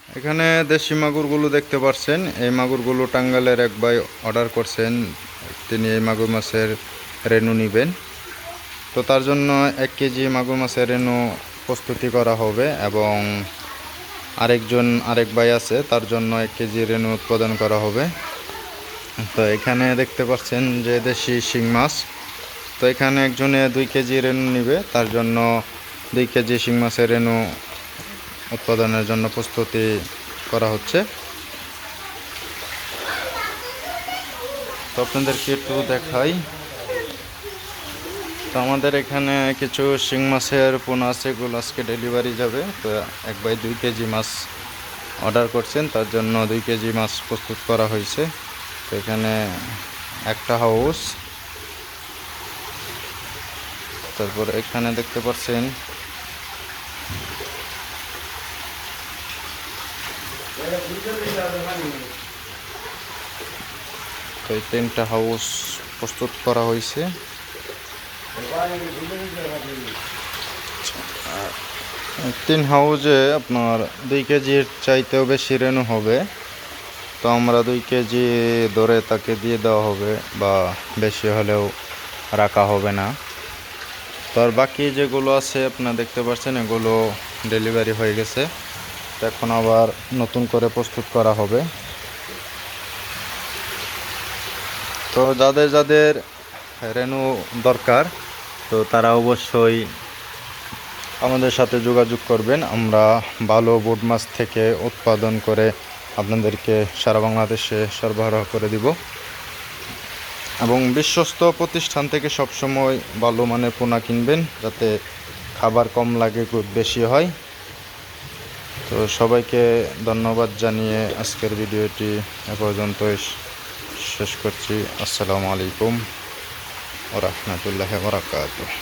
এখানে দেশি মাগুরগুলো দেখতে পাচ্ছেন। এই মাগুরগুলো টাঙ্গাইলের এক ভাই অর্ডার করছেন, তিনি এই মাগুর মাছের রেনু নেবেন। তো তার জন্য 1 কেজি মাগুর মাছের রেনু প্রস্তুতি করা হবে এবং আরেক ভাই আছে, তার জন্য 1 কেজি রেনু উৎপাদন করা হবে। তো এখানে দেখতে পাচ্ছেন যে দেশি শিং মাছ। তো এখানে একজনে 2 কেজি রেনু নেবে, তার জন্য 2 কেজি শিং মাছের রেনু উৎপাদনের জন্য প্রস্তুতি করা হচ্ছে। তো আপনাদেরকে একটু দেখাই। তো আমাদের এখানে কিছু শিং মাছের পোনা আছে, এগুলো আজকে ডেলিভারি যাবে। তো এক ভাই 2 কেজি মাছ অর্ডার করছেন, তার জন্য 2 কেজি মাছ প্রস্তুত করা হয়েছে। তো এখানে একটা হাউস, তারপর এখানে দেখতে পাচ্ছেন তো এই 3টা হাউস প্রস্তুত করা হয়েছে। 3 হাউজে আপনার 2 কেজির চাইতেও বেশি রেনু হবে। তো আমরা 2 কেজি ধরে তাকে দিয়ে দেওয়া হবে, বা বেশি হলেও রাখা হবে না। তো আর বাকি যেগুলো আছে আপনারা দেখতে পাচ্ছেন, এগুলো ডেলিভারি হয়ে গেছে। তো এখন আবার নতুন করে প্রস্তুত করা হবে। তো যাদের যাদের রেনু দরকার, তো তারা অবশ্যই আমাদের সাথে যোগাযোগ করবেন। আমরা ভালো বোট মাছ থেকে উৎপাদন করে আপনাদেরকে সারা বাংলাদেশে সরবরাহ করে দিব, এবং বিশ্বস্ত প্রতিষ্ঠান থেকে সবসময় ভালো মানের পোনা কিনবেন, যাতে খাবার কম লাগে, খুব বেশি হয়। তো সবাইকে ধন্যবাদ জানিয়ে আজকের ভিডিওটি এ পর্যন্তই শেষ করছি। আসসালামু আলাইকুম ওয়া রাহমাতুল্লাহি ওয়া বারাকাতুহু।